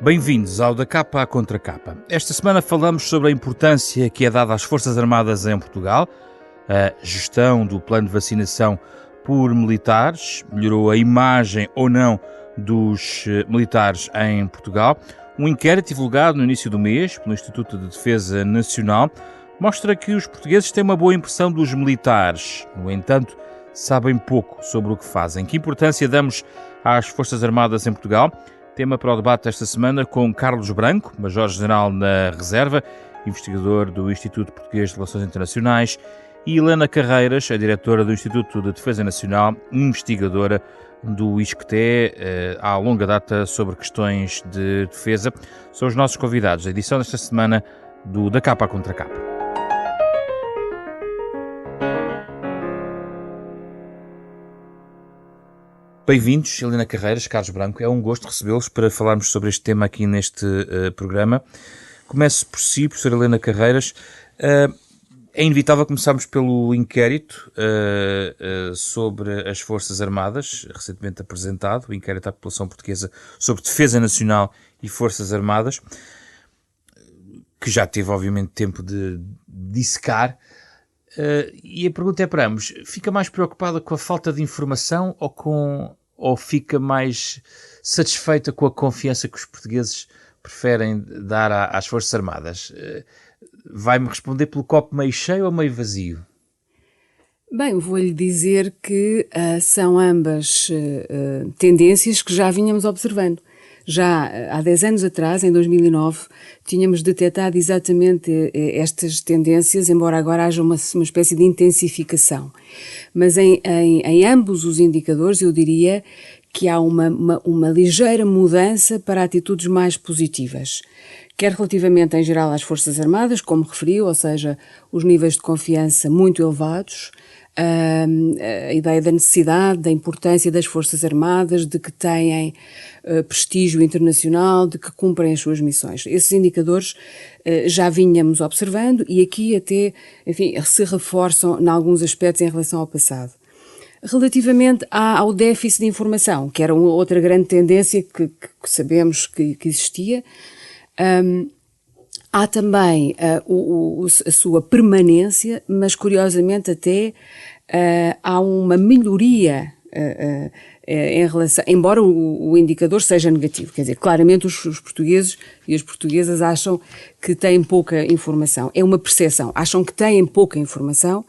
Bem-vindos ao Da Capa à Contra Capa. Esta semana falamos sobre a importância que é dada às Forças Armadas em Portugal, a gestão do plano de vacinação por militares, melhorou a imagem ou não dos militares em Portugal. Um inquérito divulgado no início do mês pelo Instituto de Defesa Nacional mostra que os portugueses têm uma boa impressão dos militares. No entanto, sabem pouco sobre o que fazem. Que importância damos às Forças Armadas em Portugal? Tema para o debate esta semana com Carlos Branco, Major-General na Reserva, investigador do Instituto Português de Relações Internacionais, e Helena Carreiras, a diretora do Instituto de Defesa Nacional, investigadora do ISCTE, há longa data sobre questões de defesa. São os nossos convidados. A edição desta semana do Da Capa à Contra Capa. Bem-vindos, Helena Carreiras, Carlos Branco. É um gosto recebê-los para falarmos sobre este tema aqui neste programa. Começo por si, professora Helena Carreiras. É inevitável começarmos pelo inquérito sobre as Forças Armadas, recentemente apresentado, o inquérito à população portuguesa sobre defesa nacional e Forças Armadas, que já teve, obviamente, tempo de dissecar. E a pergunta é para ambos: fica mais preocupada com a falta de informação ou fica mais satisfeita com a confiança que os portugueses preferem dar às Forças Armadas? Vai-me responder pelo copo meio cheio ou meio vazio? Bem, vou-lhe dizer que são ambas tendências que já vínhamos observando. Já há 10 anos atrás, em 2009, tínhamos detectado exatamente estas tendências, embora agora haja uma espécie de intensificação. Mas em ambos os indicadores, eu diria que há uma ligeira mudança para atitudes mais positivas. Quer relativamente, em geral, às Forças Armadas, como referiu, ou seja, os níveis de confiança muito elevados, a ideia da necessidade, da importância das Forças Armadas, de que têm prestígio internacional, de que cumprem as suas missões. Esses indicadores já vínhamos observando e aqui até, enfim, se reforçam em alguns aspectos em relação ao passado. Relativamente ao déficit de informação, que era uma outra grande tendência que sabemos que existia, há também a sua permanência, mas curiosamente até há uma melhoria em relação, embora o indicador seja negativo, quer dizer, claramente os portugueses e as portuguesas acham que têm pouca informação. É uma percepção, acham que têm pouca informação.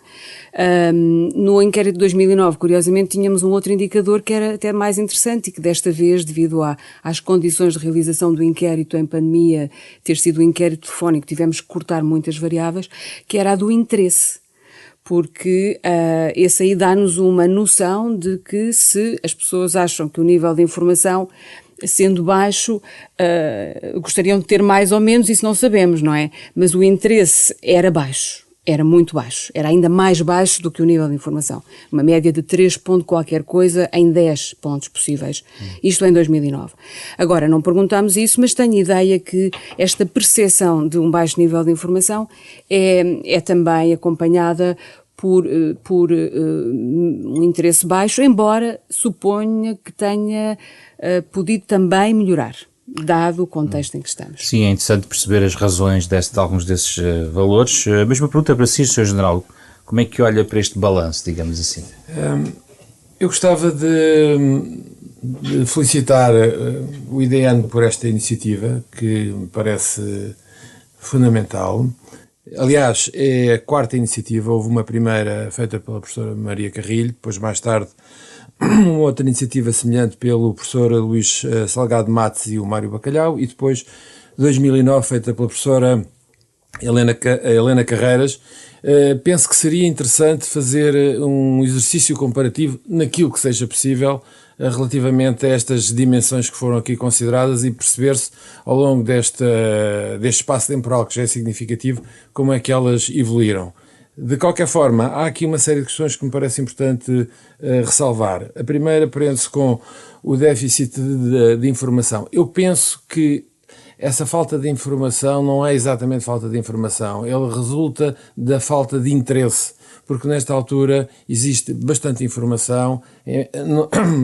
No inquérito de 2009, curiosamente, tínhamos um outro indicador que era até mais interessante e que desta vez, devido às condições de realização do inquérito em pandemia, ter sido um inquérito telefónico, tivemos que cortar muitas variáveis, que era a do interesse. Porque esse aí dá-nos uma noção de que se as pessoas acham que o nível de informação, sendo baixo, gostariam de ter mais ou menos, isso não sabemos, não é? Mas o interesse era baixo, era muito baixo, era ainda mais baixo do que o nível de informação. Uma média de 3 ponto qualquer coisa em 10 pontos possíveis. Isto em 2009. Agora, não perguntámos isso, mas tenho ideia que esta percepção de um baixo nível de informação é também acompanhada por um interesse baixo, embora suponha que tenha podido também melhorar, dado o contexto em que estamos. Sim, é interessante perceber as razões de alguns desses valores. A mesma pergunta para si, Sr. General. Como é que olha para este balanço, digamos assim? Eu gostava de felicitar o IDN por esta iniciativa, que me parece fundamental. Aliás, é a quarta iniciativa. Houve uma primeira feita pela professora Maria Carrilho, depois mais tarde uma outra iniciativa semelhante pelo professor Luís Salgado Matos e o Mário Bacalhau, e depois 2009 feita pela professora Helena Carreiras. Penso que seria interessante fazer um exercício comparativo naquilo que seja possível relativamente a estas dimensões que foram aqui consideradas e perceber-se ao longo deste espaço temporal, que já é significativo, como é que elas evoluíram. De qualquer forma, há aqui uma série de questões que me parece importante ressalvar. A primeira prende-se com o déficit de informação. Eu penso que essa falta de informação não é exatamente falta de informação, ela resulta da falta de interesse. porque nesta altura existe bastante informação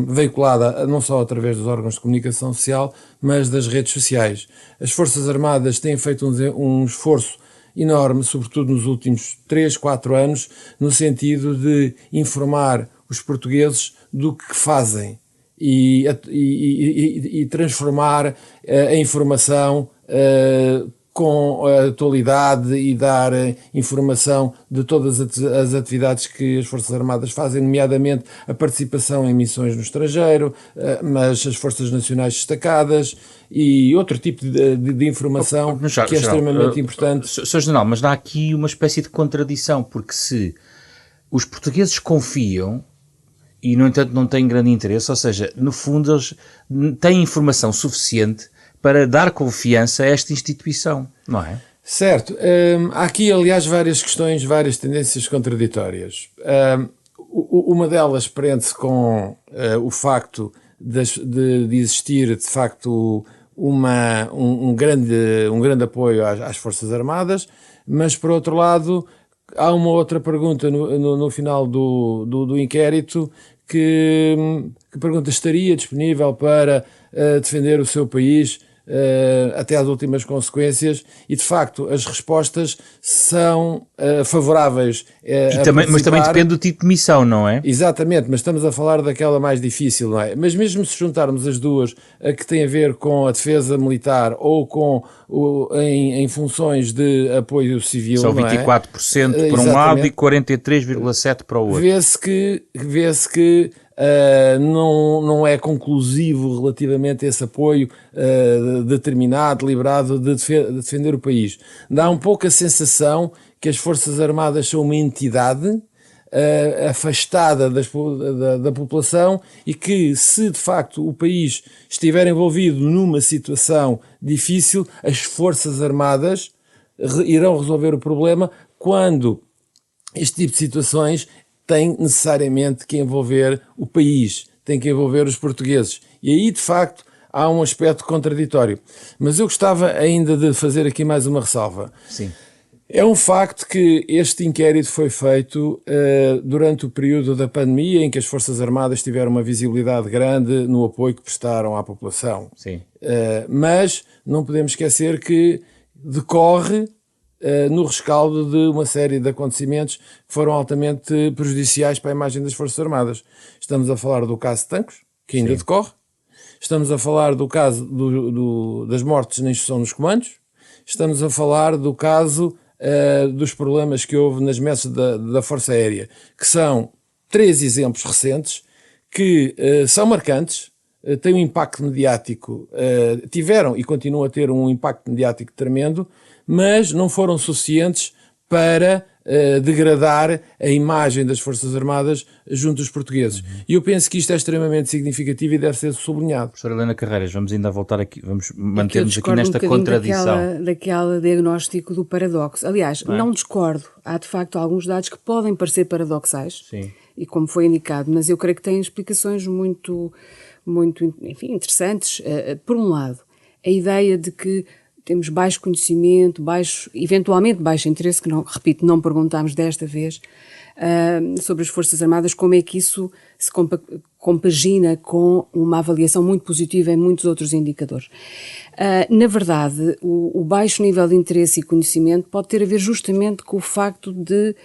veiculada não só através dos órgãos de comunicação social, mas das redes sociais. As Forças Armadas têm feito um esforço enorme, sobretudo nos últimos 3, 4 anos, no sentido de informar os portugueses do que fazem e transformar a informação com a atualidade e dar informação de todas as atividades que as Forças Armadas fazem, nomeadamente a participação em missões no estrangeiro, mas as Forças Nacionais destacadas e outro tipo de informação que é extremamente importante. Sr. General, mas há aqui uma espécie de contradição, porque se os portugueses confiam e, no entanto, não têm grande interesse, ou seja, no fundo eles têm informação suficiente para dar confiança a esta instituição, não é? Certo. Há aqui, aliás, várias questões, várias tendências contraditórias. Uma delas prende-se com o facto de existir, de facto, um grande apoio às Forças Armadas, mas, por outro lado, há uma outra pergunta no final do inquérito que pergunta: estaria disponível para defender o seu país até às últimas consequências? E de facto as respostas são favoráveis mas também depende do tipo de missão, não é? Exatamente, mas estamos a falar daquela mais difícil, não é? Mas mesmo se juntarmos as duas, a que tem a ver com a defesa militar ou com em funções de apoio civil, são 24% por um lado e 43,7% para o outro. Vê-se que não é conclusivo relativamente a esse apoio determinado, deliberado de defender o país. Dá um pouco a sensação que as Forças Armadas são uma entidade afastada da população e que, se de facto o país estiver envolvido numa situação difícil, as Forças Armadas irão resolver o problema, quando este tipo de situações tem necessariamente que envolver o país, tem que envolver os portugueses. E aí, de facto, há um aspecto contraditório. Mas eu gostava ainda de fazer aqui mais uma ressalva. Sim. É um facto que este inquérito foi feito durante o período da pandemia, em que as Forças Armadas tiveram uma visibilidade grande no apoio que prestaram à população. Sim. Mas não podemos esquecer que decorre no rescaldo de uma série de acontecimentos que foram altamente prejudiciais para a imagem das Forças Armadas. Estamos a falar do caso de Tancos, que ainda decorre. Estamos a falar do caso das mortes na instrução nos comandos. Estamos a falar do caso dos problemas que houve nas messas da Força Aérea, que são 3 exemplos recentes que são marcantes, têm um impacto mediático, tiveram e continuam a ter um impacto mediático tremendo, mas não foram suficientes para degradar a imagem das Forças Armadas junto dos portugueses. E eu penso que isto é extremamente significativo e deve ser sublinhado. Professora Helena Carreiras, vamos ainda voltar aqui, vamos manter-nos aqui nesta contradição. Daquele diagnóstico do paradoxo. Aliás, não discordo. Há de facto alguns dados que podem parecer paradoxais, sim, e como foi indicado, mas eu creio que têm explicações muito, enfim, interessantes. Por um lado, a ideia de que temos baixo conhecimento, eventualmente baixo interesse, que, repito, não perguntámos desta vez, sobre as Forças Armadas, como é que isso se compagina com uma avaliação muito positiva em muitos outros indicadores. Na verdade, o baixo nível de interesse e conhecimento pode ter a ver justamente com o facto de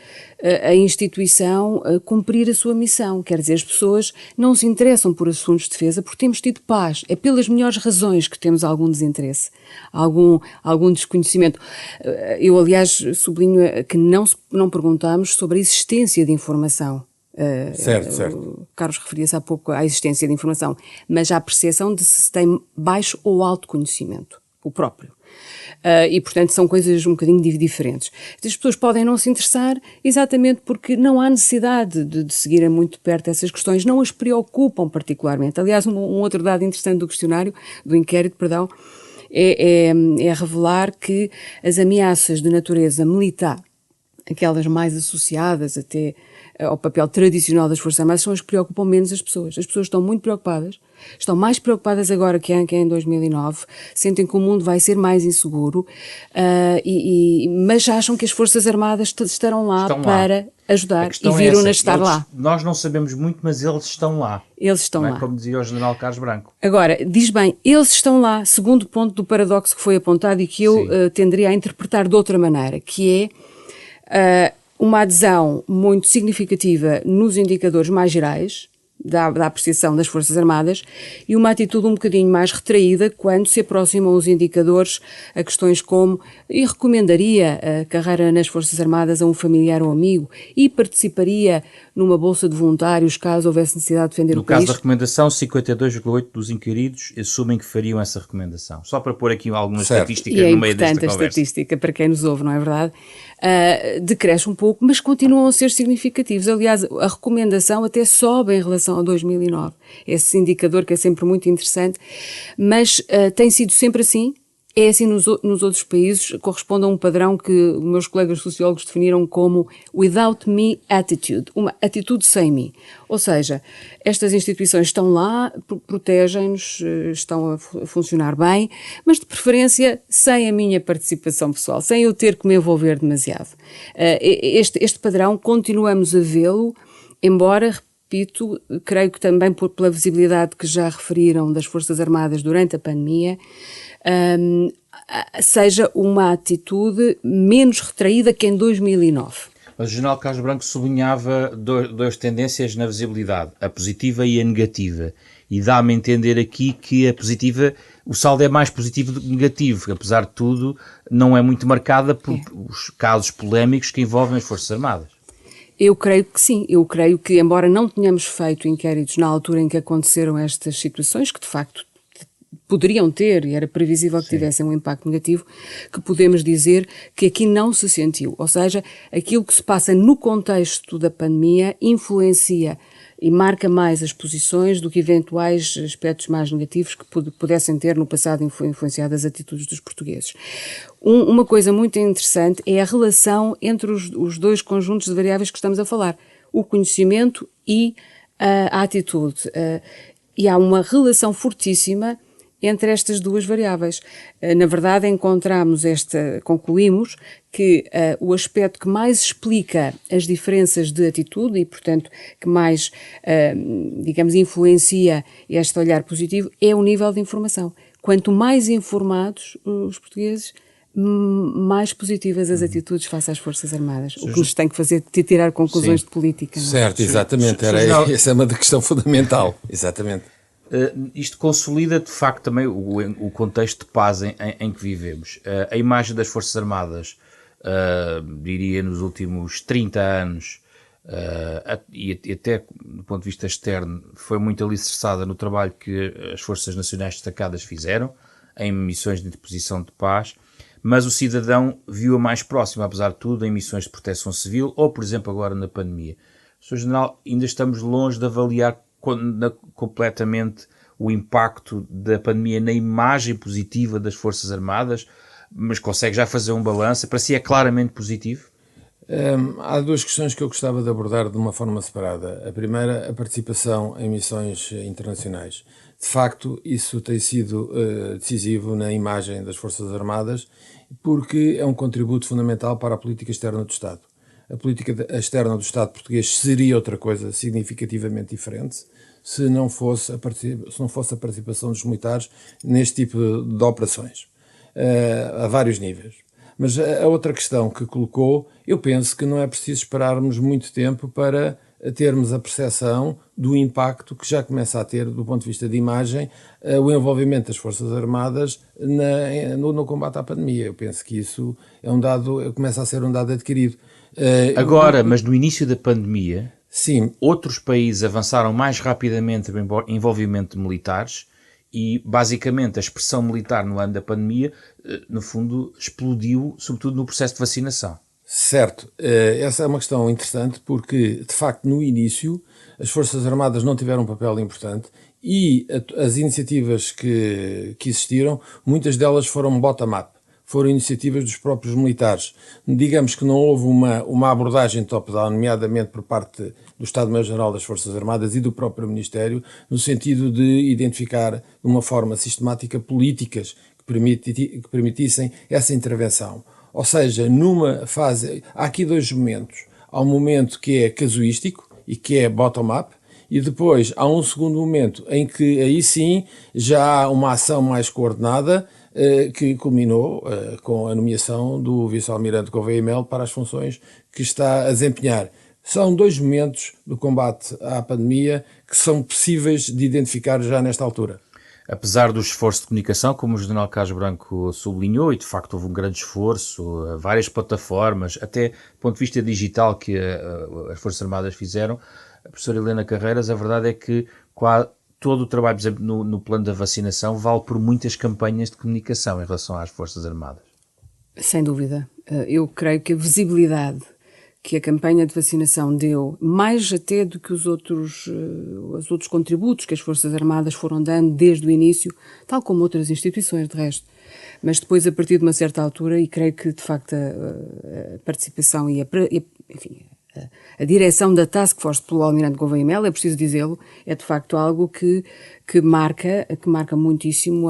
a instituição cumprir a sua missão. Quer dizer, as pessoas não se interessam por assuntos de defesa porque temos tido paz. É pelas melhores razões que temos algum desinteresse, algum desconhecimento. Eu, aliás, sublinho que não perguntamos sobre a existência de informação. Certo. O Carlos referia-se há pouco à existência de informação, mas à percepção de se tem baixo ou alto conhecimento, o próprio. E, portanto, são coisas um bocadinho diferentes. As pessoas podem não se interessar exatamente porque não há necessidade de seguir muito de perto essas questões, não as preocupam particularmente. Aliás, um outro dado interessante do inquérito, é revelar que as ameaças de natureza militar, aquelas mais associadas até ao papel tradicional das Forças Armadas, são as que preocupam menos as pessoas. As pessoas estão muito preocupadas, estão mais preocupadas agora que em 2009, sentem que o mundo vai ser mais inseguro, mas acham que as Forças Armadas estarão lá ajudar e viram-na estar lá. Nós não sabemos muito, mas eles estão lá. Eles estão lá. Como dizia o general Carlos Branco. Agora, diz bem, eles estão lá, segundo ponto do paradoxo que foi apontado e que eu tenderia a interpretar de outra maneira, que é uma adesão muito significativa nos indicadores mais gerais, da apreciação das Forças Armadas, e uma atitude um bocadinho mais retraída quando se aproximam os indicadores a questões como e recomendaria a carreira nas Forças Armadas a um familiar ou amigo e participaria numa bolsa de voluntários caso houvesse necessidade de defender o país. No caso da recomendação, 52,8% dos inquiridos assumem que fariam essa recomendação. Só para pôr aqui algumas estatísticas no meio desta conversa. E é importante a estatística para quem nos ouve, não é verdade? Decresce um pouco, mas continuam a ser significativos. Aliás, a recomendação até sobe em relação a 2009. Esse indicador que é sempre muito interessante, mas tem sido sempre assim. É assim nos outros países, corresponde a um padrão que meus colegas sociólogos definiram como without me attitude, uma atitude sem mim. Ou seja, estas instituições estão lá, protegem-nos, estão a funcionar bem, mas de preferência sem a minha participação pessoal, sem eu ter que me envolver demasiado. Este padrão continuamos a vê-lo, embora, repito, creio que também pela visibilidade que já referiram das Forças Armadas durante a pandemia, seja uma atitude menos retraída que em 2009. Mas o general Carlos Branco sublinhava duas tendências na visibilidade, a positiva e a negativa. E dá-me a entender aqui que a positiva, o saldo é mais positivo do que negativo, que apesar de tudo não é muito marcada por os casos polémicos que envolvem as Forças Armadas. Eu creio que sim, eu creio que, embora não tenhamos feito inquéritos na altura em que aconteceram estas situações, que de facto poderiam ter, e era previsível que tivessem um impacto negativo, que podemos dizer que aqui não se sentiu. Ou seja, aquilo que se passa no contexto da pandemia influencia e marca mais as posições do que eventuais aspectos mais negativos que pudessem ter no passado influenciado as atitudes dos portugueses. Uma coisa muito interessante é a relação entre os dois conjuntos de variáveis que estamos a falar, o conhecimento e a atitude. E há uma relação fortíssima entre estas duas variáveis. Na verdade, concluímos que o aspecto que mais explica as diferenças de atitude e, portanto, que mais, influencia este olhar positivo é o nível de informação. Quanto mais informados os portugueses, mais positivas as atitudes face às Forças Armadas, o que nos tem que fazer tirar conclusões de política. Não é? Certo, exatamente. Essa é uma questão fundamental. Exatamente. Isto consolida, de facto, também o contexto de paz em que vivemos. A imagem das Forças Armadas, diria, nos últimos 30 anos, e até do ponto de vista externo, foi muito alicerçada no trabalho que as Forças Nacionais Destacadas fizeram, em missões de interposição de paz, mas o cidadão viu-a mais próxima, apesar de tudo, em missões de proteção civil, ou, por exemplo, agora na pandemia. Sr. General, ainda estamos longe de avaliar completamente o impacto da pandemia na imagem positiva das Forças Armadas, mas consegue já fazer um balanço? Para si é claramente positivo? Há duas questões que eu gostava de abordar de uma forma separada. A primeira, a participação em missões internacionais. De facto, isso tem sido decisivo na imagem das Forças Armadas, porque é um contributo fundamental para a política externa do Estado. A política externa do Estado português seria outra coisa significativamente diferente se não fosse a participação dos militares neste tipo de operações, a vários níveis. Mas a outra questão que colocou, eu penso que não é preciso esperarmos muito tempo para termos a percepção do impacto que já começa a ter, do ponto de vista de imagem, o envolvimento das Forças Armadas no combate à pandemia. Eu penso que isso começa a ser um dado adquirido. Agora, mas no início da pandemia, sim, outros países avançaram mais rapidamente no envolvimento de militares e, basicamente, a expressão militar no ano da pandemia, no fundo, explodiu, sobretudo no processo de vacinação. Certo. Essa é uma questão interessante porque, de facto, no início, as Forças Armadas não tiveram um papel importante e as iniciativas que existiram, muitas delas foram bottom-up. Foram iniciativas dos próprios militares. Digamos que não houve uma abordagem top-down, nomeadamente por parte do Estado-Maior-General das Forças Armadas e do próprio Ministério, no sentido de identificar de uma forma sistemática políticas que permitissem essa intervenção. Ou seja, numa fase, há aqui dois momentos. há um momento que é casuístico e que é bottom-up, e depois há um segundo momento em que aí sim já há uma ação mais coordenada que culminou com a nomeação do vice-almirante Gouveia e Melo para as funções que está a desempenhar. São 2 momentos do combate à pandemia que são possíveis de identificar já nesta altura. Apesar do esforço de comunicação, como o general Carlos Branco sublinhou, e de facto houve um grande esforço, várias plataformas, até do ponto de vista digital que as Forças Armadas fizeram, a professora Helena Carreiras, a verdade é que todo o trabalho, por exemplo, no plano da vacinação, vale por muitas campanhas de comunicação em relação às Forças Armadas. Sem dúvida. Eu creio que a visibilidade que a campanha de vacinação deu, mais até do que os outros contributos que as Forças Armadas foram dando desde o início, tal como outras instituições, de resto. Mas depois, a partir de uma certa altura, e creio que, de facto, a participação e a direção da Task Force pelo Almirante Gouveia e Melo, é preciso dizê-lo, é de facto algo que marca muitíssimo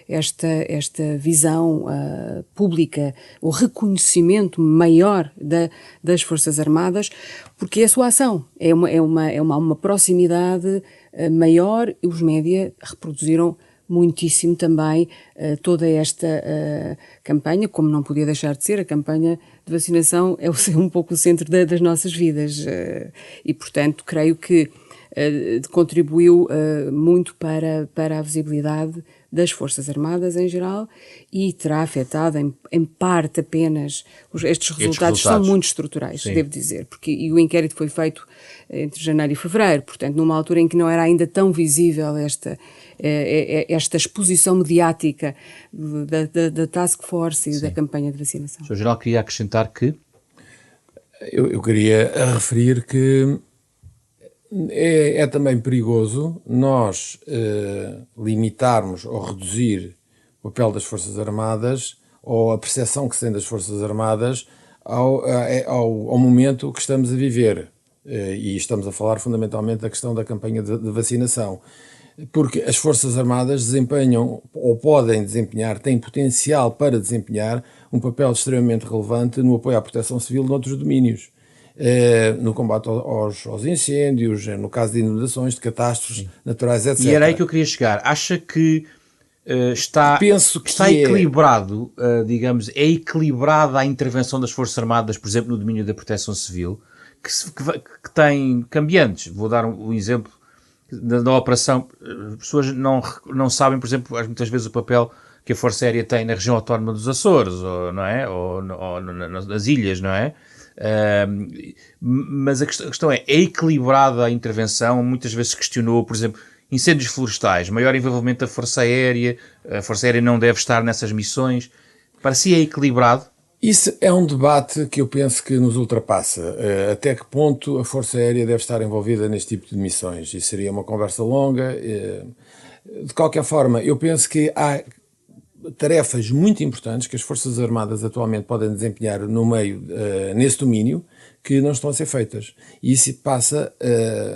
esta visão pública, o reconhecimento maior das Forças Armadas, porque é a sua ação, é uma proximidade maior, e os média reproduziram muitíssimo também toda esta campanha, como não podia deixar de ser, a campanha de vacinação é um pouco o centro das nossas vidas e, portanto, creio que contribuiu muito para a visibilidade das Forças Armadas em geral e terá afetado em parte apenas estes resultados são muito estruturais, sim, devo dizer, e o inquérito foi feito entre janeiro e fevereiro, portanto numa altura em que não era ainda tão visível esta exposição mediática da Task Force e sim, da campanha de vacinação. O Sr. General queria acrescentar que? Eu queria referir que é também perigoso nós limitarmos ou reduzir o papel das Forças Armadas ou a percepção que se tem das Forças Armadas ao momento que estamos a viver. E estamos a falar fundamentalmente da questão da campanha de vacinação. Porque as Forças Armadas desempenham, ou podem desempenhar, têm potencial para desempenhar um papel extremamente relevante no apoio à proteção civil noutros domínios. No combate aos incêndios, no caso de inundações, de catástrofes naturais, etc. E era aí que eu queria chegar. Acha que está equilibrado, digamos, é equilibrada a intervenção das Forças Armadas, por exemplo, no domínio da proteção civil, que tem cambiantes? Vou dar um exemplo da operação. As pessoas não sabem, por exemplo, muitas vezes o papel que a Força Aérea tem na região autónoma dos Açores, não é? ou nas ilhas, não é? Mas a questão é equilibrada a intervenção? Muitas vezes se questionou, por exemplo, incêndios florestais, maior envolvimento da Força Aérea, a Força Aérea não deve estar nessas missões. Para si é equilibrado? Isso é um debate que eu penso que nos ultrapassa. Até que ponto a Força Aérea deve estar envolvida neste tipo de missões? Isso seria uma conversa longa. De qualquer forma, eu penso que há tarefas muito importantes que as Forças Armadas atualmente podem desempenhar no meio, nesse domínio, que não estão a ser feitas. E isso passa,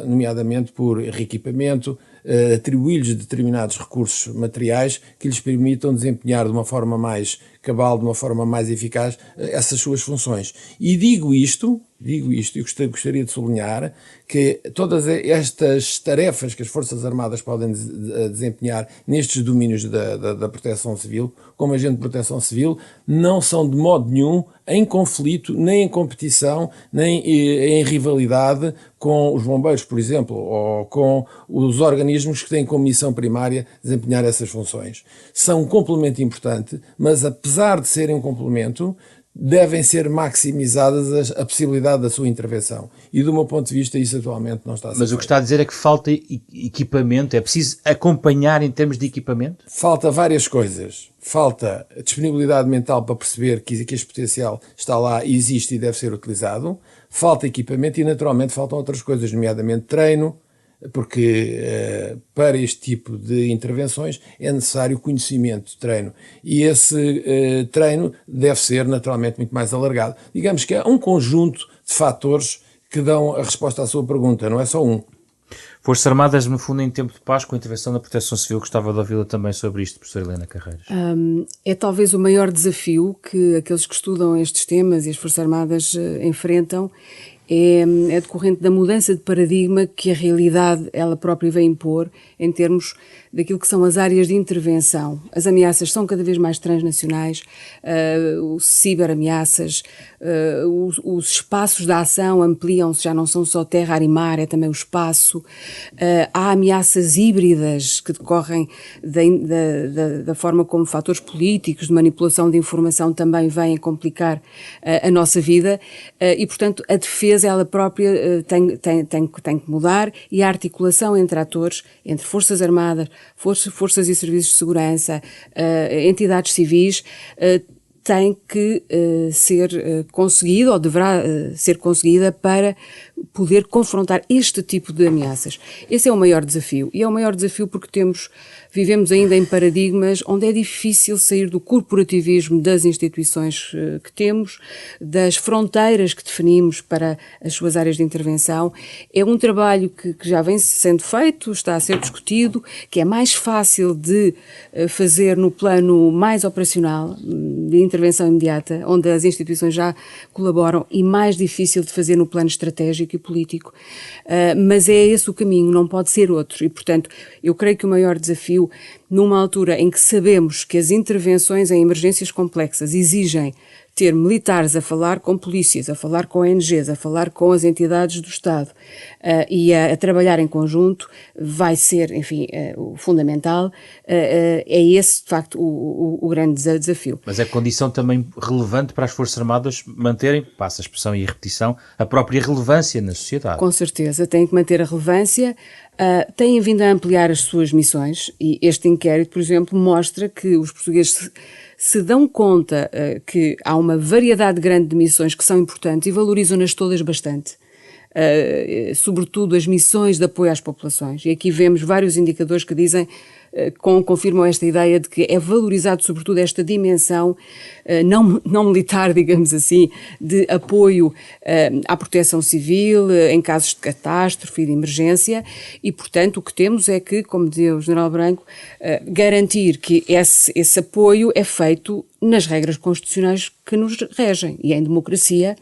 nomeadamente, por reequipamento, atribuir-lhes determinados recursos materiais que lhes permitam desempenhar de uma forma mais cabal, de uma forma mais eficaz, essas suas funções. E digo isto, e gostaria de sublinhar que todas estas tarefas que as Forças Armadas podem desempenhar nestes domínios da proteção civil, como agente de proteção civil, não são de modo nenhum em conflito, nem em competição, nem em rivalidade com os bombeiros, por exemplo, ou com os organismos que têm como missão primária desempenhar essas funções. São um complemento importante, mas apesar de serem um complemento, devem ser maximizadas a possibilidade da sua intervenção. E do meu ponto de vista, isso atualmente não está a ser Mas o que está a dizer é que falta equipamento, é preciso acompanhar em termos de equipamento? Falta várias coisas. Falta disponibilidade mental para perceber que este potencial está lá, existe e deve ser utilizado. Falta equipamento e, naturalmente, faltam outras coisas, nomeadamente treino, porque para este tipo de intervenções é necessário conhecimento, treino. E esse treino deve ser, naturalmente, muito mais alargado. Digamos que há um conjunto de fatores que dão a resposta à sua pergunta, não é só um. Forças Armadas, no fundo, em tempo de paz, com a intervenção da Proteção Civil, gostava de ouvi-la também sobre isto, professora Helena Carreiras. É talvez o maior desafio que aqueles que estudam estes temas e as Forças Armadas enfrentam, é decorrente da mudança de paradigma que a realidade ela própria vem impor em termos daquilo que são as áreas de intervenção. As ameaças são cada vez mais transnacionais, os ciberameaças, os espaços de ação ampliam-se, já não são só terra, ar e mar, é também o espaço. Há ameaças híbridas que decorrem da forma como fatores políticos de manipulação de informação também vêm complicar a nossa vida e, portanto, a defesa ela própria tem que mudar e a articulação entre atores, entre Forças Armadas, forças e serviços de segurança, entidades civis, tem que ser conseguida ou deverá ser conseguida para poder confrontar este tipo de ameaças. Esse é o maior desafio. E é o maior desafio porque vivemos ainda em paradigmas onde é difícil sair do corporativismo das instituições que temos, das fronteiras que definimos para as suas áreas de intervenção. É um trabalho que já vem sendo feito, está a ser discutido, que é mais fácil de fazer no plano mais operacional, de intervenção imediata, onde as instituições já colaboram, e mais difícil de fazer no plano estratégico e político. Mas é esse o caminho, não pode ser outro. E, portanto, eu creio que o maior desafio, numa altura em que sabemos que as intervenções em emergências complexas exigem ter militares a falar com polícias, a falar com ONGs, a falar com as entidades do Estado e a trabalhar em conjunto, vai ser, enfim, fundamental. É esse, de facto, o grande desafio. Mas é condição também relevante para as Forças Armadas manterem, passa a expressão e a repetição, a própria relevância na sociedade. Com certeza, têm que manter a relevância. Têm vindo a ampliar as suas missões e este inquérito, por exemplo, mostra que os portugueses se dão conta que há uma variedade grande de missões que são importantes e valorizam-nas todas bastante. Sobretudo as missões de apoio às populações. E aqui vemos vários indicadores que dizem, confirmam esta ideia de que é valorizado sobretudo esta dimensão não militar, digamos assim, de apoio à proteção civil em casos de catástrofe e de emergência e, portanto, o que temos é que, como dizia o General Branco, garantir que esse apoio é feito nas regras constitucionais que nos regem e em democracia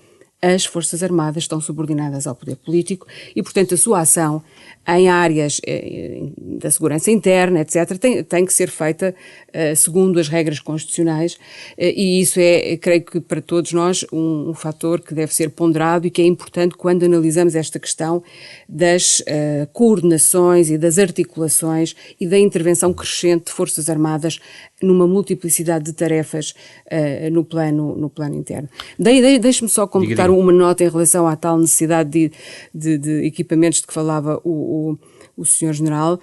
as Forças Armadas estão subordinadas ao poder político e, portanto, a sua ação em áreas da segurança interna, etc., tem que ser feita segundo as regras constitucionais e isso é, creio que para todos nós, um fator que deve ser ponderado e que é importante quando analisamos esta questão das coordenações e das articulações e da intervenção crescente de Forças Armadas numa multiplicidade de tarefas no plano interno. Deixe-me só completar uma nota em relação à tal necessidade de equipamentos de que falava o Sr. General.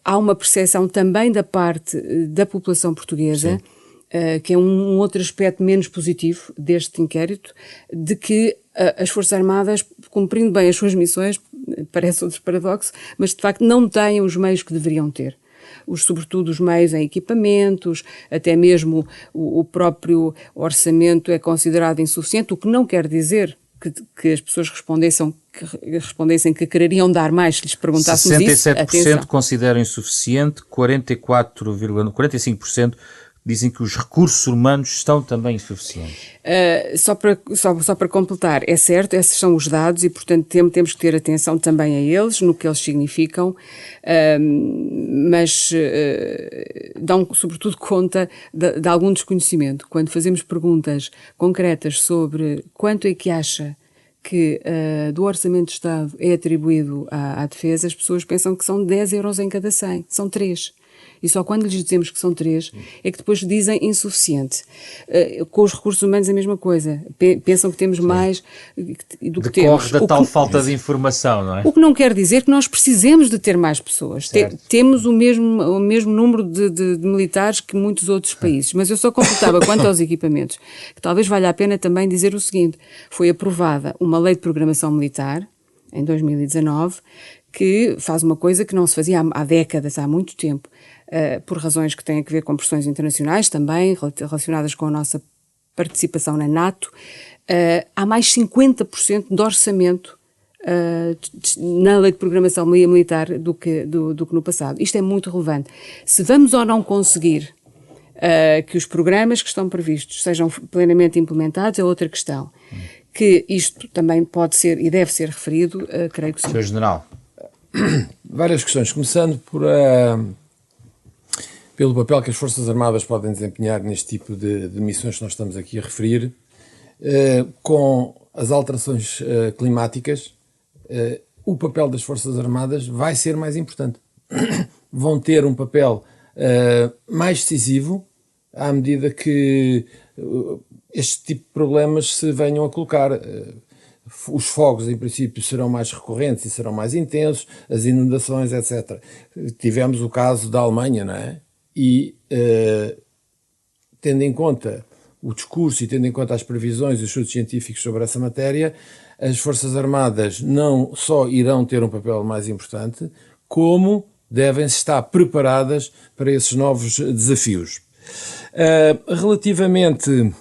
Há uma percepção também da parte da população portuguesa, que é um outro aspecto menos positivo deste inquérito, de que as Forças Armadas, cumprindo bem as suas missões, parece outro paradoxo, mas de facto não têm os meios que deveriam ter. Sobretudo os meios em equipamentos, até mesmo o próprio orçamento é considerado insuficiente, o que não quer dizer que as pessoas respondessem que quereriam dar mais se lhes perguntássemos 67% isso. consideram insuficiente, 45% dizem que os recursos humanos estão também insuficientes. Só para completar, é certo, esses são os dados e, portanto, temos que ter atenção também a eles, no que eles significam, mas dão, sobretudo, conta de algum desconhecimento. Quando fazemos perguntas concretas sobre quanto é que acha que do Orçamento de Estado é atribuído à defesa, as pessoas pensam que são 10 euros em cada 100, são 3. E só quando lhes dizemos que são 3 é que depois dizem insuficiente. Com os recursos humanos a mesma coisa. Pensam que temos mais do que temos. Decorre da tal falta de informação, não é? O que não quer dizer que nós precisemos de ter mais pessoas. Temos o mesmo número de militares que muitos outros países. Mas eu só completava quanto aos equipamentos, que talvez valha a pena também dizer o seguinte. Foi aprovada uma lei de programação militar, em 2019, que faz uma coisa que não se fazia há décadas, há muito tempo, por razões que têm a ver com pressões internacionais também, relacionadas com a nossa participação na NATO. Há mais 50% de orçamento na lei de programação militar do que no passado. Isto é muito relevante. Se vamos ou não conseguir que os programas que estão previstos sejam plenamente implementados é outra questão. que isto também pode ser e deve ser referido, creio que sim. Sr. General. Várias questões, começando pelo papel que as Forças Armadas podem desempenhar neste tipo de missões que nós estamos aqui a referir. Com as alterações climáticas, o papel das Forças Armadas vai ser mais importante. Vão ter um papel mais decisivo à medida que este tipo de problemas se venham a colocar. Os fogos, em princípio, serão mais recorrentes e serão mais intensos, as inundações, etc. Tivemos o caso da Alemanha, não é? E, tendo em conta o discurso e tendo em conta as previsões e os estudos científicos sobre essa matéria, as Forças Armadas não só irão ter um papel mais importante, como devem estar preparadas para esses novos desafios. Relativamente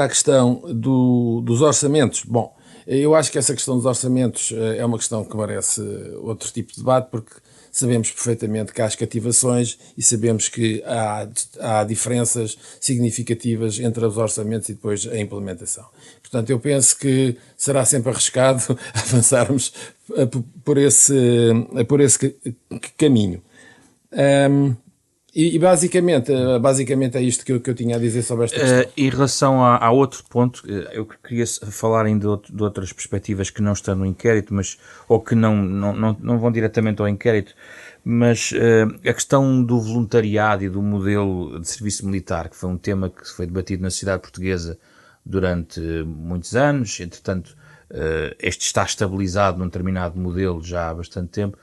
à questão dos orçamentos, bom, eu acho que essa questão dos orçamentos é uma questão que merece outro tipo de debate, porque sabemos perfeitamente que há escativações e sabemos que há diferenças significativas entre os orçamentos e depois a implementação. Portanto, eu penso que será sempre arriscado avançarmos por esse caminho. E basicamente é isto que eu tinha a dizer sobre esta questão. Em relação a outro ponto, eu queria falar ainda de outras perspectivas que não estão no inquérito, ou que não vão diretamente ao inquérito, mas a questão do voluntariado e do modelo de serviço militar, que foi um tema que foi debatido na sociedade portuguesa durante muitos anos, entretanto este está estabilizado num determinado modelo já há bastante tempo.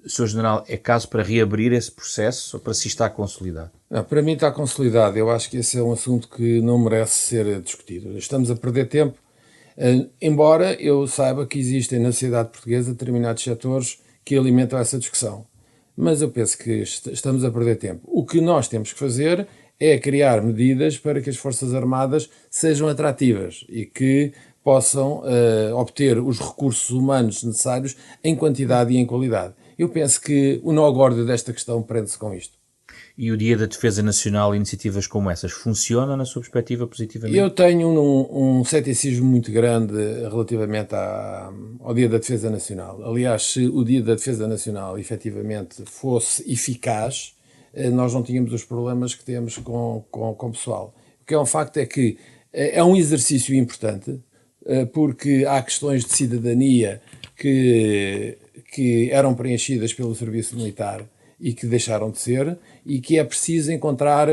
Sr. General, é caso para reabrir esse processo ou para se está consolidado? Não, para mim está consolidado. Eu acho que esse é um assunto que não merece ser discutido. Estamos a perder tempo, embora eu saiba que existem na sociedade portuguesa determinados setores que alimentam essa discussão. Mas eu penso que estamos a perder tempo. O que nós temos que fazer é criar medidas para que as Forças Armadas sejam atrativas e que possam obter os recursos humanos necessários em quantidade e em qualidade. Eu penso que o nó górdio desta questão prende-se com isto. E o Dia da Defesa Nacional e iniciativas como essas funcionam, na sua perspectiva, positivamente? Eu tenho um ceticismo muito grande relativamente ao Dia da Defesa Nacional. Aliás, se o Dia da Defesa Nacional efetivamente fosse eficaz, nós não tínhamos os problemas que temos com o pessoal. O que é um facto é que é um exercício importante, porque há questões de cidadania que eram preenchidas pelo serviço militar e que deixaram de ser, e que é preciso encontrar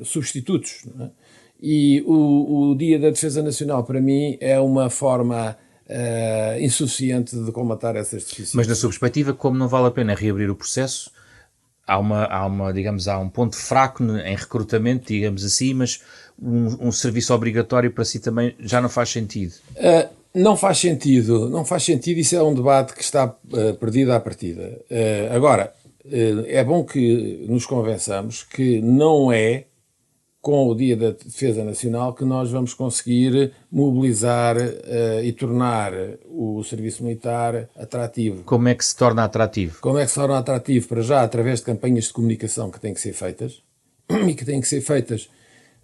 substitutos. Não é? E o Dia da Defesa Nacional, para mim, é uma forma insuficiente de combater essas deficiências. Mas, na sua perspectiva, como não vale a pena reabrir o processo, há um ponto fraco em recrutamento, digamos assim, mas um serviço obrigatório para si também já não faz sentido. Não faz sentido, isso é um debate que está perdido à partida. Agora, é bom que nos convençamos que não é com o Dia da Defesa Nacional que nós vamos conseguir mobilizar e tornar o serviço militar atrativo. Como é que se torna atrativo? Como é que se torna atrativo? Para já, através de campanhas de comunicação que têm que ser feitas, e que têm que ser feitas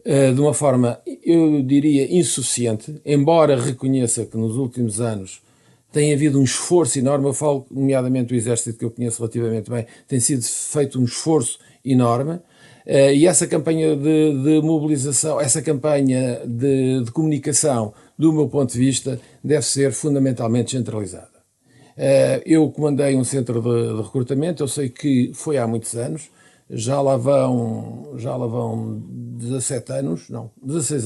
de uma forma, eu diria, insuficiente, embora reconheça que nos últimos anos tem havido um esforço enorme. Eu falo, nomeadamente, do Exército, que eu conheço relativamente bem, tem sido feito um esforço enorme, e essa campanha de mobilização, essa campanha de comunicação, do meu ponto de vista, deve ser fundamentalmente centralizada. Eu comandei um centro de recrutamento, eu sei que foi há muitos anos, já lá vão 16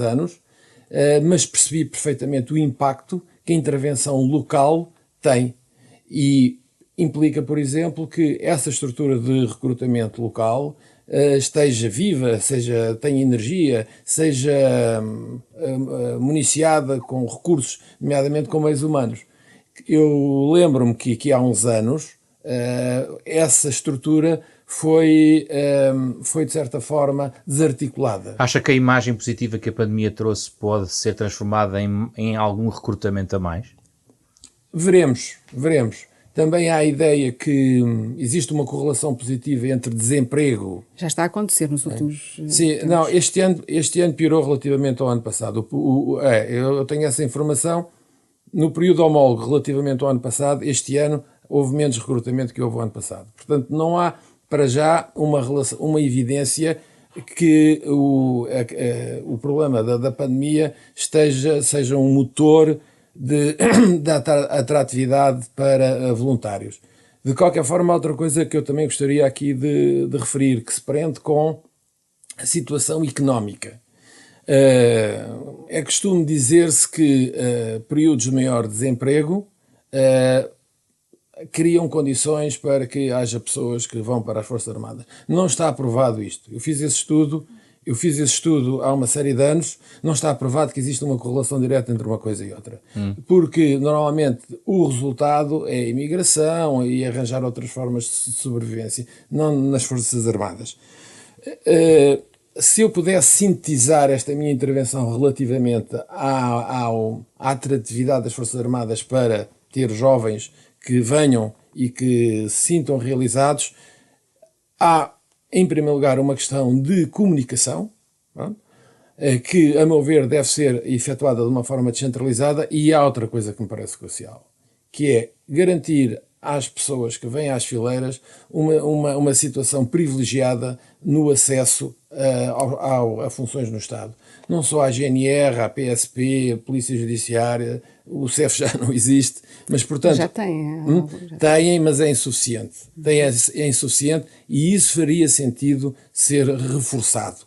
anos, mas percebi perfeitamente o impacto que a intervenção local tem, e implica, por exemplo, que essa estrutura de recrutamento local esteja viva, tenha energia, seja municiada com recursos, nomeadamente com meios humanos. Eu lembro-me que aqui há uns anos essa estrutura foi de certa forma desarticulada. Acha que a imagem positiva que a pandemia trouxe pode ser transformada em algum recrutamento a mais? Veremos. Também há a ideia que existe uma correlação positiva entre desemprego. Já está a acontecer nos últimos Sim, tempos. não, este ano piorou relativamente ao ano passado. Eu tenho essa informação. No período homólogo relativamente ao ano passado, este ano houve menos recrutamento que houve o ano passado. Portanto, não há para já uma evidência que o problema da pandemia seja um motor de atratividade para voluntários. De qualquer forma, outra coisa que eu também gostaria aqui de referir, que se prende com a situação económica. É costume dizer-se que períodos de maior desemprego criam condições para que haja pessoas que vão para as Forças Armadas. Não está aprovado isto. Eu fiz esse estudo há uma série de anos, não está aprovado que existe uma correlação direta entre uma coisa e outra. Porque, normalmente, o resultado é a imigração e arranjar outras formas de sobrevivência, não nas Forças Armadas. Se eu pudesse sintetizar esta minha intervenção relativamente à atratividade das Forças Armadas para ter jovens que venham e que se sintam realizados, há, em primeiro lugar, uma questão de comunicação, que, a meu ver, deve ser efetuada de uma forma descentralizada, e há outra coisa que me parece crucial, que é garantir às pessoas que vêm às fileiras uma situação privilegiada no acesso a funções no Estado. Não só à GNR, à PSP, a Polícia Judiciária, o CEF já não existe, mas, portanto... Já tem. Têm, mas é insuficiente. É insuficiente e isso faria sentido ser reforçado.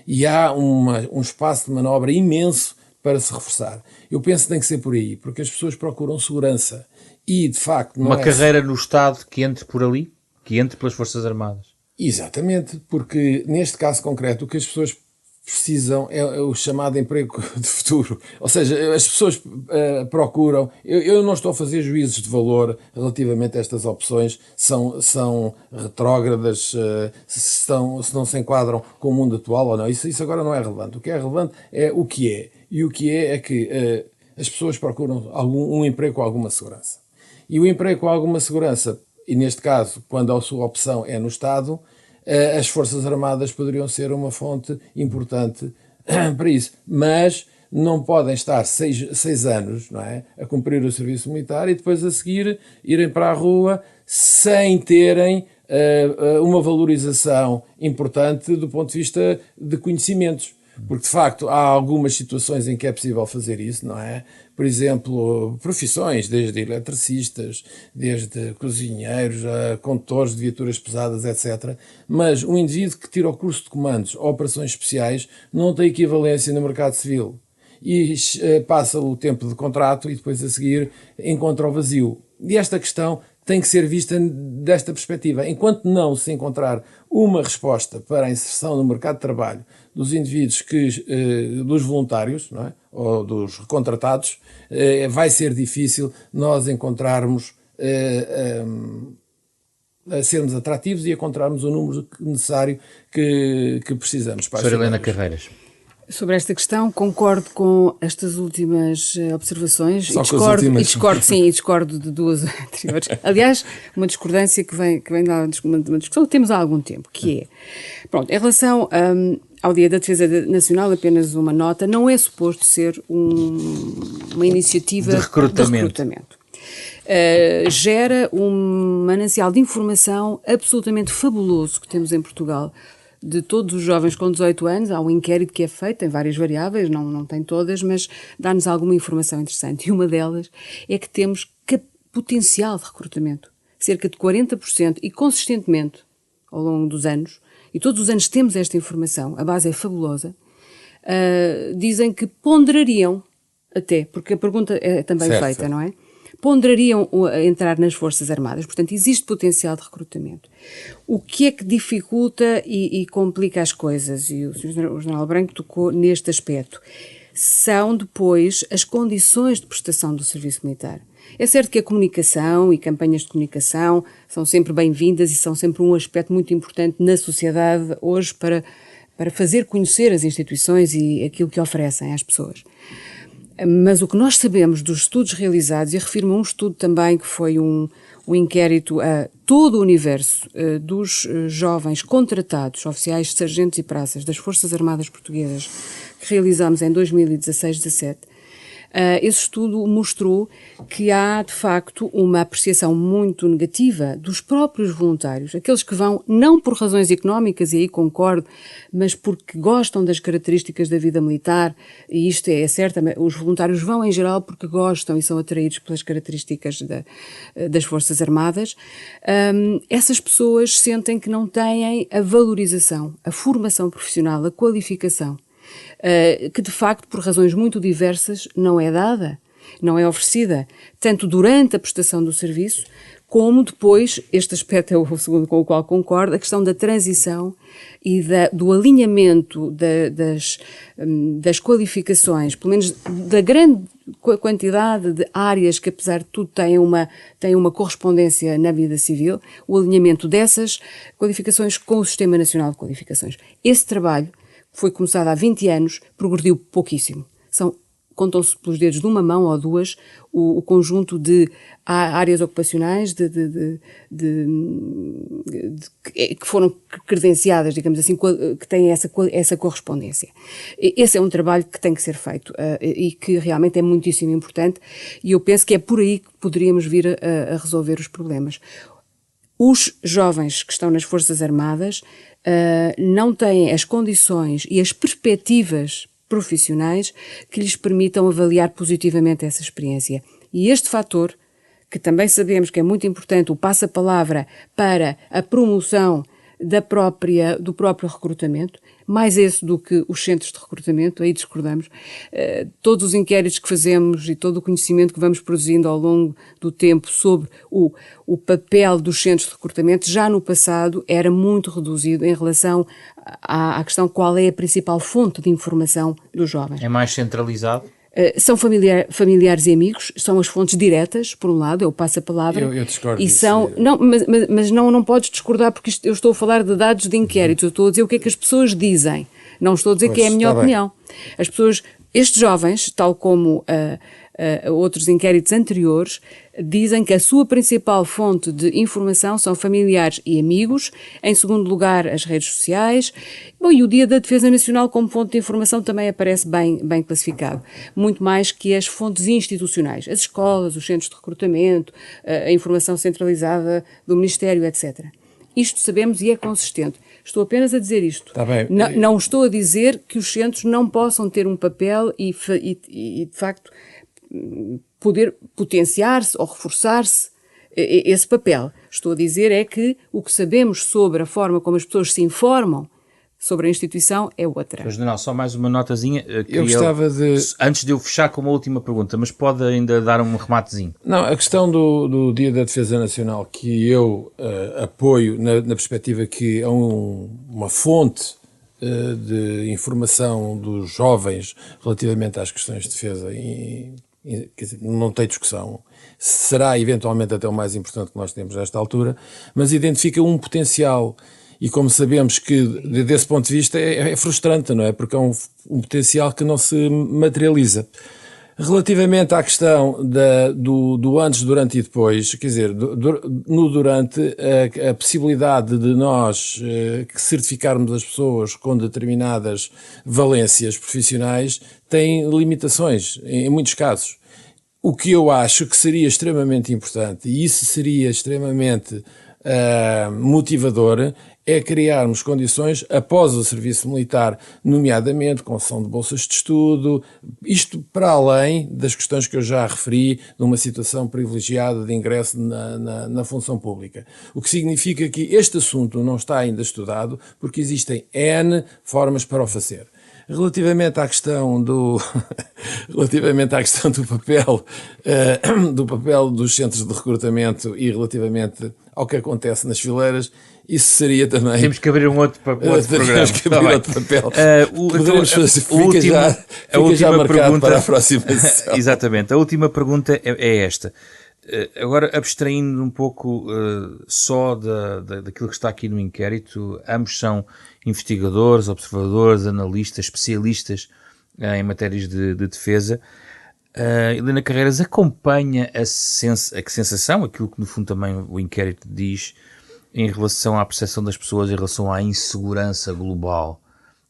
E há um espaço de manobra imenso para se reforçar. Eu penso que tem que ser por aí, porque as pessoas procuram segurança. E, de facto, não uma carreira no Estado que entre por ali, que entre pelas Forças Armadas. Exatamente, porque neste caso concreto o que as pessoas precisam é o chamado emprego de futuro. Ou seja, as pessoas procuram... Eu não estou a fazer juízos de valor relativamente a estas opções, são retrógradas, se não se enquadram com o mundo atual ou não. Isso agora não é relevante. O que é relevante é o que é. E o que é que as pessoas procuram um emprego com alguma segurança. E o emprego com alguma segurança, e neste caso, quando a sua opção é no Estado, as Forças Armadas poderiam ser uma fonte importante para isso. Mas não podem estar 6 anos, não é, a cumprir o serviço militar e depois a seguir irem para a rua sem terem uma valorização importante do ponto de vista de conhecimentos. Porque, de facto, há algumas situações em que é possível fazer isso, não é? Por exemplo, profissões, desde eletricistas, desde cozinheiros, a condutores de viaturas pesadas, etc. Mas um indivíduo que tira o curso de comandos ou operações especiais não tem equivalência no mercado civil. E passa o tempo de contrato e depois a seguir encontra o vazio. E esta questão tem que ser vista desta perspectiva. Enquanto não se encontrar uma resposta para a inserção no mercado de trabalho dos indivíduos dos voluntários, não é? Ou dos contratados, vai ser difícil nós encontrarmos, sermos atrativos e encontrarmos o número necessário que precisamos. Sra. Helena Carreiras. Sobre esta questão, concordo com estas últimas observaões e discordo de duas anteriores. Aliás, uma discordância que vem da uma discussão que temos há algum tempo, que é, pronto, em relação ao Dia da Defesa Nacional, apenas uma nota, não é suposto ser uma iniciativa de recrutamento. Gera um manancial de informação absolutamente fabuloso que temos em Portugal. De todos os jovens com 18 anos, há um inquérito que é feito, tem várias variáveis, não tem todas, mas dá-nos alguma informação interessante. E uma delas é que temos potencial de recrutamento. Cerca de 40% e consistentemente ao longo dos anos, e todos os anos temos esta informação, a base é fabulosa, dizem que ponderariam até, porque a pergunta é também feita, não é? Ponderariam entrar nas Forças Armadas. Portanto, existe potencial de recrutamento. O que é que dificulta e complica as coisas? E o Sr. General Branco tocou neste aspecto. São depois as condições de prestação do serviço militar. É certo que a comunicação e campanhas de comunicação são sempre bem-vindas e são sempre um aspecto muito importante na sociedade hoje para fazer conhecer as instituições e aquilo que oferecem às pessoas. Mas o que nós sabemos dos estudos realizados, e refiro-me a um estudo também que foi um inquérito a todo o universo dos jovens contratados, oficiais, sargentos e praças das Forças Armadas Portuguesas, que realizámos em 2016-17, esse estudo mostrou que há, de facto, uma apreciação muito negativa dos próprios voluntários, aqueles que vão não por razões económicas, e aí concordo, mas porque gostam das características da vida militar, e isto é certo, os voluntários vão em geral porque gostam e são atraídos pelas características das Forças Armadas. Essas pessoas sentem que não têm a valorização, a formação profissional, a qualificação, que de facto, por razões muito diversas, não é dada, não é oferecida, tanto durante a prestação do serviço, como depois, este aspecto é o segundo com o qual concordo, a questão da transição e do alinhamento das qualificações, pelo menos da grande quantidade de áreas que, apesar de tudo, têm uma correspondência na vida civil, o alinhamento dessas qualificações com o Sistema Nacional de Qualificações. Esse trabalho, que foi começado há 20 anos, progrediu pouquíssimo. Contam-se pelos dedos de uma mão ou duas o conjunto de áreas ocupacionais que foram credenciadas, digamos assim, que têm essa correspondência. Esse é um trabalho que tem que ser feito e que realmente é muitíssimo importante, e eu penso que é por aí que poderíamos vir a resolver os problemas. Os jovens que estão nas Forças Armadas não têm as condições e as perspectivas profissionais que lhes permitam avaliar positivamente essa experiência. E este fator, que também sabemos que é muito importante, o passa-palavra para a promoção do próprio recrutamento, mais esse do que os centros de recrutamento, aí discordamos. Todos os inquéritos que fazemos e todo o conhecimento que vamos produzindo ao longo do tempo sobre o papel dos centros de recrutamento, já no passado era muito reduzido em relação à questão qual é a principal fonte de informação dos jovens. É mais centralizado? São familiares e amigos, são as fontes diretas, por um lado, eu passo a palavra. Eu discordo e disso. São, não, mas não podes discordar, porque eu estou a falar de dados de inquéritos, eu estou a dizer o que é que as pessoas dizem, não estou a dizer que é a minha opinião. As pessoas, estes jovens, tal como outros inquéritos anteriores, dizem que a sua principal fonte de informação são familiares e amigos, em segundo lugar as redes sociais. Bom, e o Dia da Defesa Nacional como fonte de informação também aparece bem classificado, muito mais que as fontes institucionais, as escolas, os centros de recrutamento, a informação centralizada do Ministério, etc. Isto sabemos e é consistente. Estou apenas a dizer isto. Tá bem. Não estou a dizer que os centros não possam ter um papel e de facto, poder potenciar-se ou reforçar-se esse papel. Estou a dizer é que o que sabemos sobre a forma como as pessoas se informam sobre a instituição é outra. General, só mais uma notazinha. Eu gostava antes de eu fechar com uma última pergunta, mas pode ainda dar um rematezinho. Não, a questão do Dia da Defesa Nacional, que eu apoio na perspectiva que é uma fonte de informação dos jovens relativamente às questões de defesa, quer dizer, não tem discussão, será eventualmente até o mais importante que nós temos nesta altura, mas identifica um potencial. E como sabemos que, desse ponto de vista, é frustrante, não é? Porque é um potencial que não se materializa. Relativamente à questão do antes, durante e depois, quer dizer, no durante, a possibilidade de nós certificarmos as pessoas com determinadas valências profissionais tem limitações, em muitos casos. O que eu acho que seria extremamente importante, e isso seria extremamente motivador, é criarmos condições após o serviço militar, nomeadamente concessão de bolsas de estudo, isto para além das questões que eu já referi, numa situação privilegiada de ingresso na função pública. O que significa que este assunto não está ainda estudado, porque existem N formas para o fazer. Relativamente à questão do papel dos centros de recrutamento e relativamente ao que acontece nas fileiras, isso seria também... Temos que abrir outro programa. Temos que abrir outro papel. Poderemos fazer, fica já marcado pergunta, para a próxima sessão. Exatamente. A última pergunta é esta. Agora, abstraindo um pouco só daquilo que está aqui no inquérito, ambos são investigadores, observadores, analistas, especialistas em matérias de defesa. Helena Carreiras, acompanha a sensação, aquilo que no fundo também o inquérito diz, em relação à percepção das pessoas, em relação à insegurança global.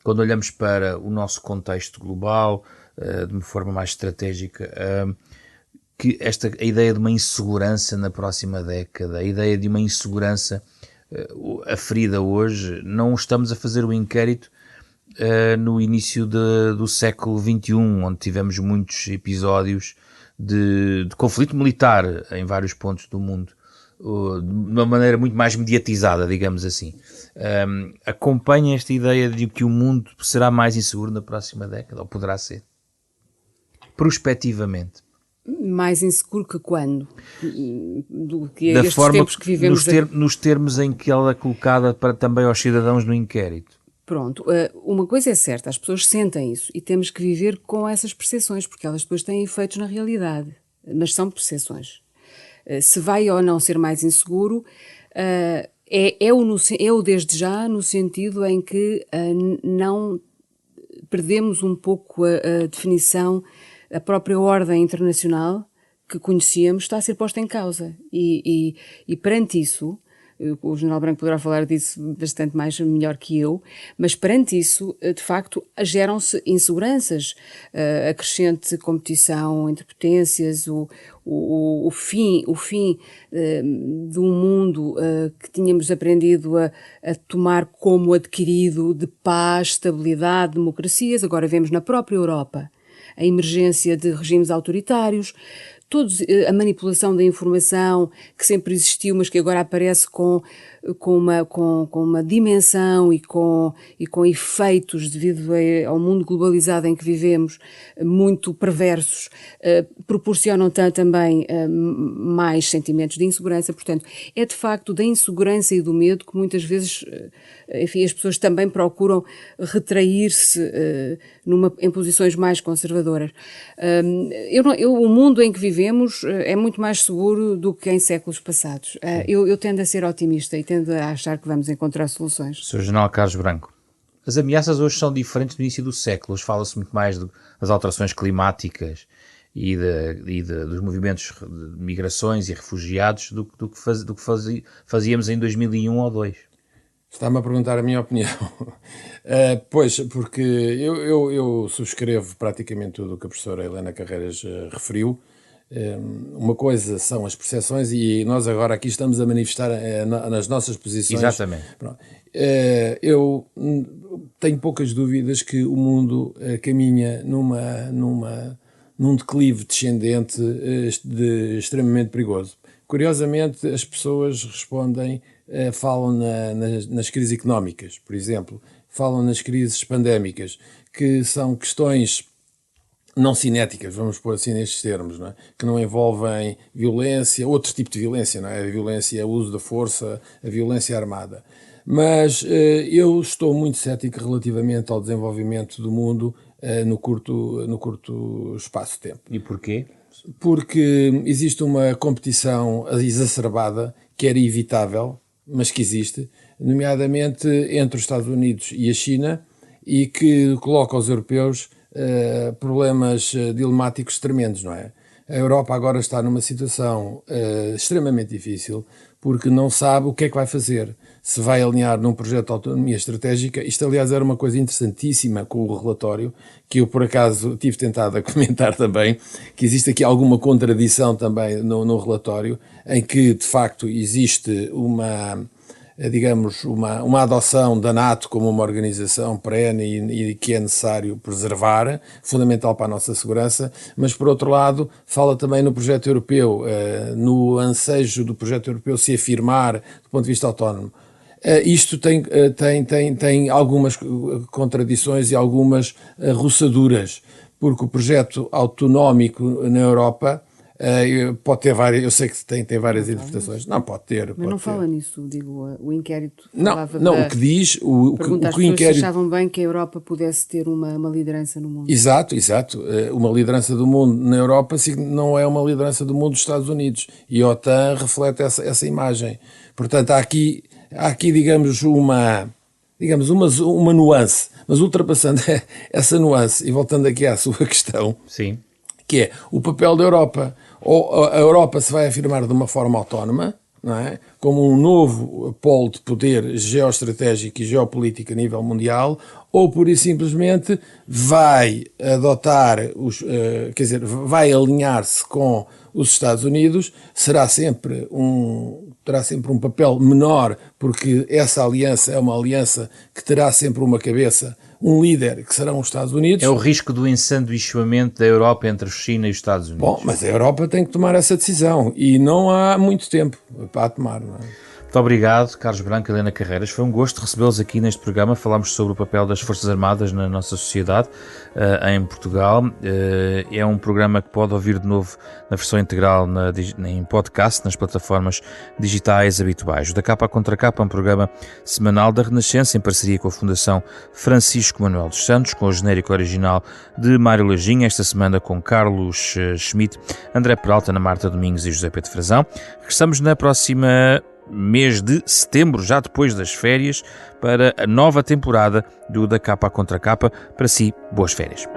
Quando olhamos para o nosso contexto global, de uma forma mais estratégica, que a ideia de uma insegurança na próxima década, a ideia de uma insegurança aferida hoje, não estamos a fazer o inquérito no início do século XXI, onde tivemos muitos episódios de conflito militar em vários pontos do mundo, de uma maneira muito mais mediatizada, digamos assim. Acompanha esta ideia de que o mundo será mais inseguro na próxima década, ou poderá ser? Prospectivamente. Mais inseguro que quando? Do que Da estes forma, tempos que vivemos. nos termos em que ela é colocada para também aos cidadãos no inquérito. Pronto, uma coisa é certa, as pessoas sentem isso e temos que viver com essas percepções, porque elas depois têm efeitos na realidade, mas são percepções. Se vai ou não ser mais inseguro, é o desde já no sentido em que não perdemos um pouco a definição, a própria ordem internacional que conhecíamos está a ser posta em causa e perante isso, o General Branco poderá falar disso bastante melhor que eu, mas perante isso, de facto, geram-se inseguranças, a crescente competição entre potências, o fim de um mundo que tínhamos aprendido a tomar como adquirido de paz, estabilidade, democracias, agora vemos na própria Europa a emergência de regimes autoritários, a manipulação da informação que sempre existiu, mas que agora aparece com uma dimensão e com efeitos devido ao mundo globalizado em que vivemos, muito perversos, proporcionam também mais sentimentos de insegurança. Portanto, é de facto da insegurança e do medo que muitas vezes, enfim, as pessoas também procuram retrair-se em posições mais conservadoras. O mundo em que vivemos é muito mais seguro do que em séculos passados. Eu tendo a ser otimista e tendo a achar que vamos encontrar soluções. Sr. General Carlos Branco, as ameaças hoje são diferentes do início do século. Hoje fala-se muito mais das alterações climáticas e dos movimentos de migrações e refugiados do que fazíamos em 2001 ou 2002. Está-me a perguntar a minha opinião. Pois, porque eu subscrevo praticamente tudo o que a professora Helena Carreiras referiu. Uma coisa são as percepções e nós agora aqui estamos a manifestar nas nossas posições. Exatamente. Eu tenho poucas dúvidas que o mundo caminha num declive descendente extremamente perigoso. Curiosamente, as pessoas respondem, falam nas crises económicas, por exemplo, falam nas crises pandémicas, que são questões não cinéticas, vamos pôr assim nestes termos, não é? Que não envolvem violência, outro tipo de violência, não é? A violência, o uso da força, a violência armada. Mas eu estou muito cético relativamente ao desenvolvimento do mundo no curto espaço de tempo. E porquê? Porque existe uma competição exacerbada que era evitável, mas que existe, nomeadamente entre os Estados Unidos e a China, e que coloca os europeus problemas dilemáticos tremendos, não é? A Europa agora está numa situação extremamente difícil porque não sabe o que é que vai fazer. Se vai alinhar num projeto de autonomia estratégica, isto aliás era uma coisa interessantíssima com o relatório, que eu por acaso tive tentado a comentar também, que existe aqui alguma contradição também no relatório, em que de facto existe uma adoção da NATO como uma organização perene e que é necessário preservar, fundamental para a nossa segurança, mas por outro lado fala também no projeto europeu, no ansejo do projeto europeu se afirmar do ponto de vista autónomo. Isto tem algumas contradições e algumas roçaduras, porque o projeto autonómico na Europa pode ter várias, eu sei que tem várias interpretações. Não, pode ter. Mas não fala nisso, digo, o inquérito falava o que diz, o que o inquérito... se achavam bem que a Europa pudesse ter uma liderança no mundo. Exato. Uma liderança do mundo na Europa não é uma liderança do mundo dos Estados Unidos. E a OTAN reflete essa imagem. Portanto, há aqui digamos, uma nuance. Mas ultrapassando essa nuance e voltando aqui à sua questão... Sim. que é o papel da Europa. Ou a Europa se vai afirmar de uma forma autónoma, não é? Como um novo polo de poder geoestratégico e geopolítico a nível mundial, ou pura e simplesmente vai adotar, vai alinhar-se com os Estados Unidos, terá sempre um papel menor, porque essa aliança é uma aliança que terá sempre uma cabeça, um líder, que serão os Estados Unidos. É o risco do ensanduichamento da Europa entre a China e os Estados Unidos. Bom, mas a Europa tem que tomar essa decisão e não há muito tempo para a tomar, não é? Muito obrigado, Carlos Branco e Helena Carreiras. Foi um gosto recebê-los aqui neste programa. Falámos sobre o papel das Forças Armadas na nossa sociedade em Portugal. É um programa que pode ouvir de novo na versão integral em podcast, nas plataformas digitais habituais. O Da Capa à Contra Capa é um programa semanal da Renascença, em parceria com a Fundação Francisco Manuel dos Santos, com o genérico original de Mário Lajinha, esta semana com Carlos Schmidt, André Peralta, Ana Marta Domingos e José Pedro Frazão. Regressamos na próxima mês de setembro, já depois das férias, para a nova temporada do Da Capa à Contra Capa. Para si, boas férias.